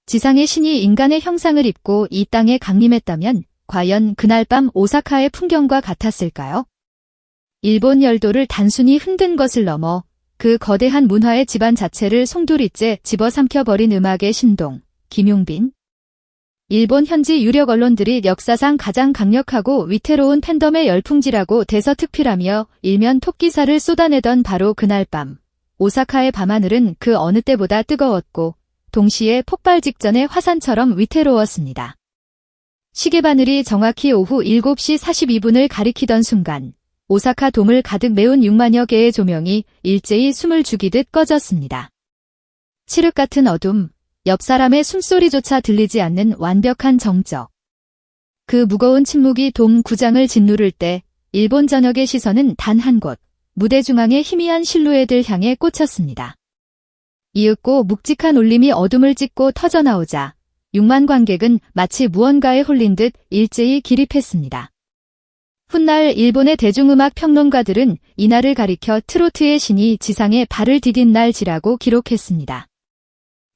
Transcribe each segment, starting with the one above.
지상의 신이 인간의 형상을 입고 이 땅에 강림했다면 과연 그날 밤 오사카의 풍경과 같았을까요? 일본 열도를 단순히 흔든 것을 넘어 그 거대한 문화의 집안 자체를 송두리째 집어삼켜버린 음악의 신동, 김용빈. 일본 현지 유력 언론들이 역사상 가장 강력하고 위태로운 팬덤의 열풍지라고 대서특필하며 일면 톱기사를 쏟아내던 바로 그날 밤, 오사카의 밤하늘은 그 어느 때보다 뜨거웠고 동시에 폭발 직전의 화산처럼 위태로웠습니다. 시계바늘이 정확히 오후 7시 42분을 가리키던 순간 오사카 돔을 가득 메운 6만여 개의 조명이 일제히 숨을 죽이듯 꺼졌습니다. 칠흑 같은 어둠, 옆 사람의 숨소리조차 들리지 않는 완벽한 정적. 그 무거운 침묵이 돔 구장을 짓누를 때 일본 전역의 시선은 단 한 곳, 무대 중앙의 희미한 실루엣을 향해 꽂혔습니다. 이윽고 묵직한 울림이 어둠을 찢고 터져나오자 6만 관객은 마치 무언가에 홀린 듯 일제히 기립했습니다. 훗날 일본의 대중음악 평론가들은 이날을 가리켜 트로트의 신이 지상에 발을 디딘 날지라고 기록했습니다.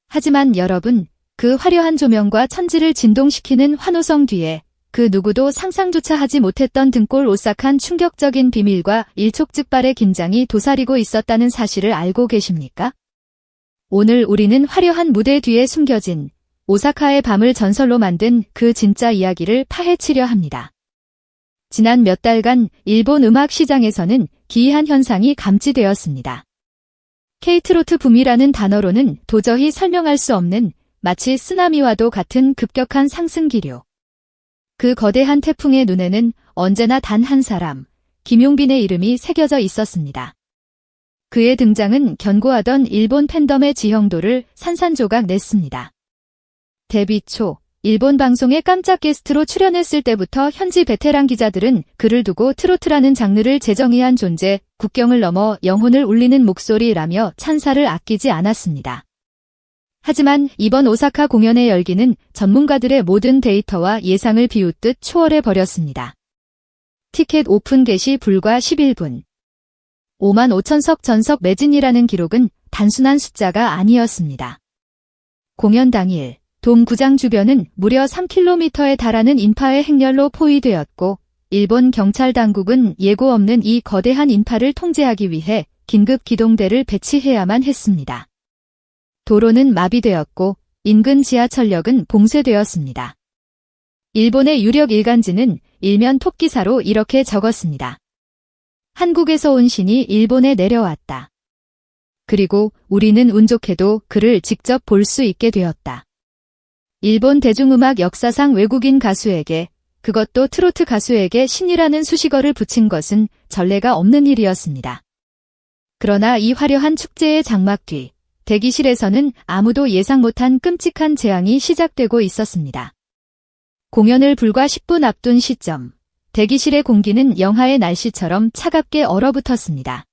하지만 여러분, 그 화려한 조명과 천지를 진동시키는 환호성 뒤에 그 누구도 상상조차 하지 못했던 등골 오싹한 충격적인 비밀과 일촉즉발의 긴장이 도사리고 있었다는 사실을 알고 계십니까? 오늘 우리는 화려한 무대 뒤에 숨겨진 오사카의 밤을 전설로 만든 그 진짜 이야기를 파헤치려 합니다. 지난 몇 달간 일본 음악 시장에서는 기이한 현상이 감지되었습니다. K-트로트 붐이라는 단어로는 도저히 설명할 수 없는 마치 쓰나미와도 같은 급격한 상승 기류. 그 거대한 태풍의 눈에는 언제나 단 한 사람, 김용빈의 이름이 새겨져 있었습니다. 그의 등장은 견고하던 일본 팬덤의 지형도를 산산조각 냈습니다. 데뷔 초 일본 방송에 깜짝 게스트로 출연했을 때부터 현지 베테랑 기자들은 그를 두고 트로트라는 장르를 재정의한 존재, 국경을 넘어 영혼을 울리는 목소리라며 찬사를 아끼지 않았습니다. 하지만 이번 오사카 공연의 열기는 전문가들의 모든 데이터와 예상을 비웃듯 초월해 버렸습니다. 티켓 오픈 개시 불과 11분. 5만 5천석 전석 매진이라는 기록은 단순한 숫자가 아니었습니다. 공연 당일 돔 구장 주변은 무려 3km에 달하는 인파의 행렬로 포위되었고 일본 경찰 당국은 예고 없는 이 거대한 인파를 통제하기 위해 긴급 기동대를 배치해야만 했습니다. 도로는 마비되었고 인근 지하철역은 봉쇄되었습니다. 일본의 유력 일간지는 일면 톱기사로 이렇게 적었습니다. 한국에서 온 신이 일본에 내려왔다. 그리고 우리는 운 좋게도 그를 직접 볼 수 있게 되었다. 일본 대중음악 역사상 외국인 가수에게, 그것도 트로트 가수에게 신이라는 수식어를 붙인 것은 전례가 없는 일이었습니다. 그러나 이 화려한 축제의 장막 뒤, 대기실에서는 아무도 예상 못한 끔찍한 재앙이 시작되고 있었습니다. 공연을 불과 10분 앞둔 시점, 대기실의 공기는 영하의 날씨처럼 차갑게 얼어붙었습니다.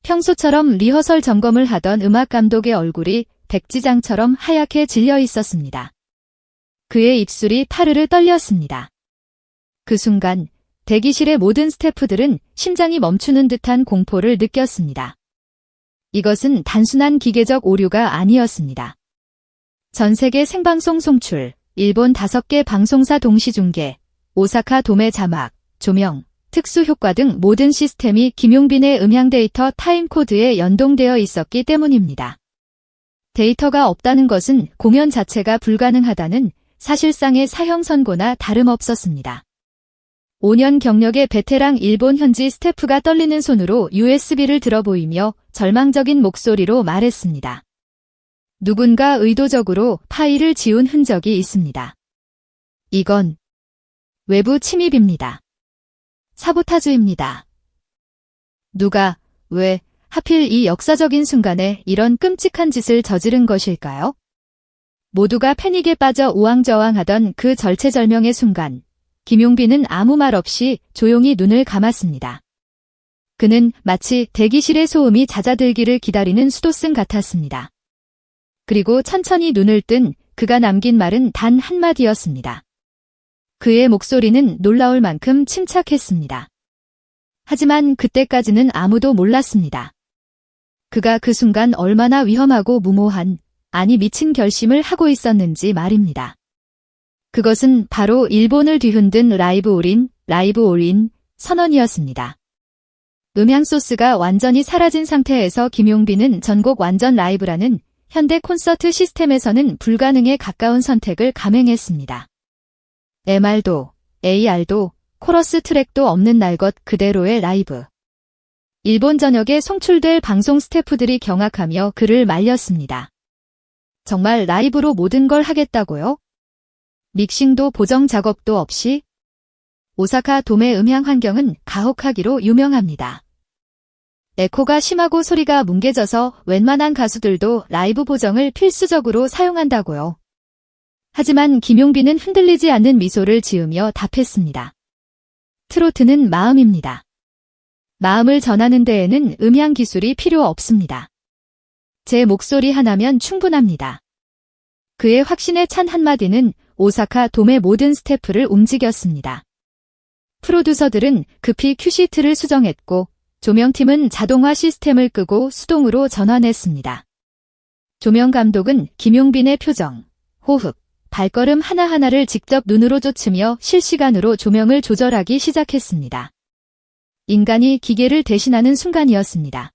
평소처럼 리허설 점검을 하던 음악 감독의 얼굴이 백지장처럼 하얗게 질려 있었습니다. 그의 입술이 파르르 떨렸습니다. 그 순간 대기실의 모든 스태프들은 심장이 멈추는 듯한 공포를 느꼈습니다. 이것은 단순한 기계적 오류가 아니었습니다. 전 세계 생방송 송출, 일본 5개 방송사 동시 중계, 오사카 돔의 자막, 조명, 특수 효과 등 모든 시스템이 김용빈의 음향 데이터 타임코드에 연동되어 있었기 때문입니다. 데이터가 없다는 것은 공연 자체가 불가능하다는 사실상의 사형 선고나 다름없었습니다. 5년 경력의 베테랑 일본 현지 스태프가 떨리는 손으로 USB를 들어 보이며 절망적인 목소리로 말했습니다. 누군가 의도적으로 파일을 지운 흔적이 있습니다. 이건 외부 침입입니다. 사보타주입니다. 누가, 왜, 하필 이 역사적인 순간에 이런 끔찍한 짓을 저지른 것일까요? 모두가 패닉에 빠져 우왕좌왕하던 그 절체절명의 순간, 김용빈은 아무 말 없이 조용히 눈을 감았습니다. 그는 마치 대기실의 소음이 잦아들기를 기다리는 수도승 같았습니다. 그리고 천천히 눈을 뜬 그가 남긴 말은 단 한마디였습니다. 그의 목소리는 놀라울 만큼 침착했습니다. 하지만 그때까지는 아무도 몰랐습니다. 그가 그 순간 얼마나 위험하고 무모한, 아니 미친 결심을 하고 있었는지 말입니다. 그것은 바로 일본을 뒤흔든 라이브 올인 선언이었습니다. 음향 소스가 완전히 사라진 상태에서 김용빈은 전곡 완전 라이브라는 현대 콘서트 시스템에서는 불가능에 가까운 선택을 감행했습니다. MR도, AR도, 코러스 트랙도 없는 날 것 그대로의 라이브. 일본 전역에 송출될 방송 스태프들이 경악하며 그를 말렸습니다. 정말 라이브로 모든 걸 하겠다고요? 믹싱도 보정 작업도 없이? 오사카 돔의 음향 환경은 가혹하기로 유명합니다. 에코가 심하고 소리가 뭉개져서 웬만한 가수들도 라이브 보정을 필수적으로 사용한다고요. 하지만 김용빈은 흔들리지 않는 미소를 지으며 답했습니다. 트로트는 마음입니다. 마음을 전하는 데에는 음향 기술이 필요 없습니다. 제 목소리 하나면 충분합니다. 그의 확신에 찬 한마디는 오사카 돔의 모든 스태프를 움직였습니다. 프로듀서들은 급히 큐시트를 수정했고 조명팀은 자동화 시스템을 끄고 수동으로 전환했습니다. 조명 감독은 김용빈의 표정, 호흡, 발걸음 하나하나를 직접 눈으로 쫓으며 실시간으로 조명을 조절하기 시작했습니다. 인간이 기계를 대신하는 순간이었습니다.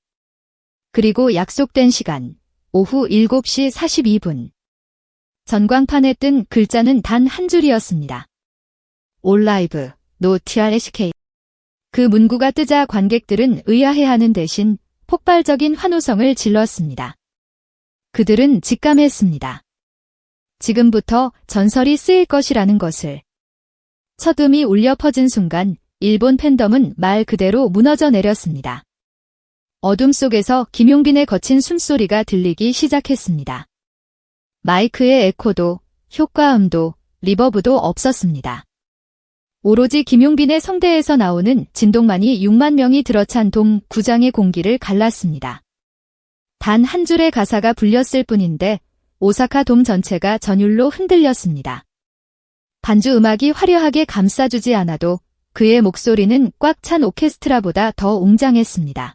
그리고 약속된 시간, 오후 7시 42분. 전광판에 뜬 글자는 단 한 줄이었습니다. All Live, No TRSK. 그 문구가 뜨자 관객들은 의아해하는 대신 폭발적인 환호성을 질렀습니다. 그들은 직감했습니다. 지금부터 전설이 쓰일 것이라는 것을. 첫 음이 울려 퍼진 순간 일본 팬덤은 말 그대로 무너져 내렸습니다. 어둠 속에서 김용빈의 거친 숨소리가 들리기 시작했습니다. 마이크의 에코도, 효과음도, 리버브도 없었습니다. 오로지 김용빈의 성대에서 나오는 진동만이 6만 명이 들어찬 돔 구장의 공기를 갈랐습니다. 단 한 줄의 가사가 불렸을 뿐인데 오사카 돔 전체가 전율로 흔들렸습니다. 반주 음악이 화려하게 감싸주지 않아도 그의 목소리는 꽉 찬 오케스트라보다 더 웅장했습니다.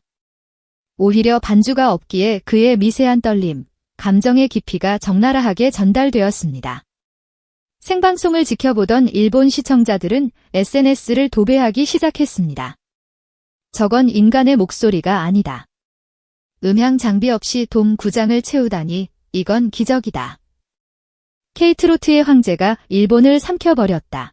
오히려 반주가 없기에 그의 미세한 떨림, 감정의 깊이가 적나라하게 전달되었습니다. 생방송을 지켜보던 일본 시청자들은 SNS를 도배하기 시작했습니다. 저건 인간의 목소리가 아니다. 음향 장비 없이 돔 구장을 채우다니 이건 기적이다. K트로트의 황제가 일본을 삼켜버렸다.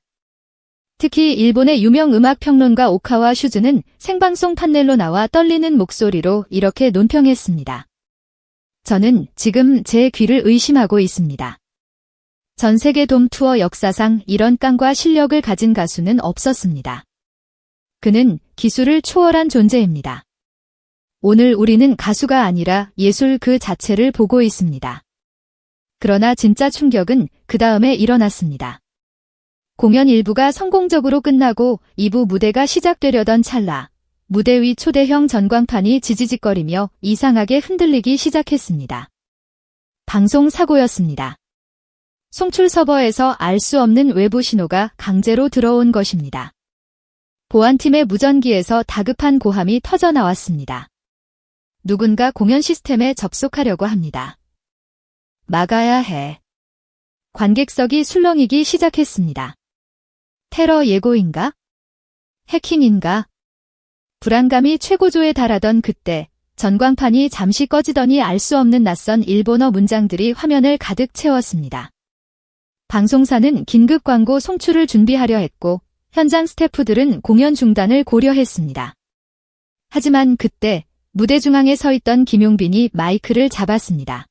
특히 일본의 유명 음악평론가 오카와 슈즈는 생방송 판넬로 나와 떨리는 목소리로 이렇게 논평했습니다. 저는 지금 제 귀를 의심하고 있습니다. 전 세계 돔 투어 역사상 이런 깡과 실력을 가진 가수는 없었습니다. 그는 기술을 초월한 존재입니다. 오늘 우리는 가수가 아니라 예술 그 자체를 보고 있습니다. 그러나 진짜 충격은 그 다음에 일어났습니다. 공연 1부가 성공적으로 끝나고 2부 무대가 시작되려던 찰나, 무대 위 초대형 전광판이 지지직거리며 이상하게 흔들리기 시작했습니다. 방송 사고였습니다. 송출 서버에서 알 수 없는 외부 신호가 강제로 들어온 것입니다. 보안팀의 무전기에서 다급한 고함이 터져 나왔습니다. 누군가 공연 시스템에 접속하려고 합니다. 막아야 해. 관객석이 술렁이기 시작했습니다. 테러 예고인가? 해킹인가? 불안감이 최고조에 달하던 그때 전광판이 잠시 꺼지더니 알 수 없는 낯선 일본어 문장들이 화면을 가득 채웠습니다. 방송사는 긴급 광고 송출을 준비하려 했고 현장 스태프들은 공연 중단을 고려했습니다. 하지만 그때 무대 중앙에 서 있던 김용빈이 마이크를 잡았습니다.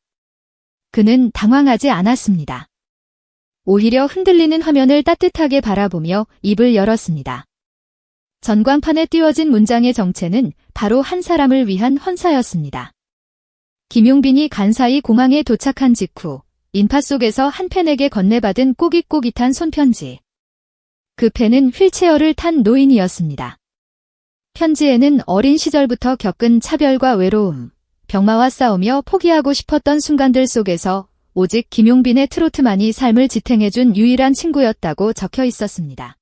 그는 당황하지 않았습니다. 오히려 흔들리는 화면을 따뜻하게 바라보며 입을 열었습니다. 전광판에 띄워진 문장의 정체는 바로 한 사람을 위한 헌사였습니다. 김용빈이 간사히 공항에 도착한 직후 인파 속에서 한 팬에게 건네받은 꼬깃꼬깃한 손편지. 그 팬은 휠체어를 탄 노인이었습니다. 편지에는 어린 시절부터 겪은 차별과 외로움, 병마와 싸우며 포기하고 싶었던 순간들 속에서 오직 김용빈의 트로트만이 삶을 지탱해준 유일한 친구였다고 적혀 있었습니다.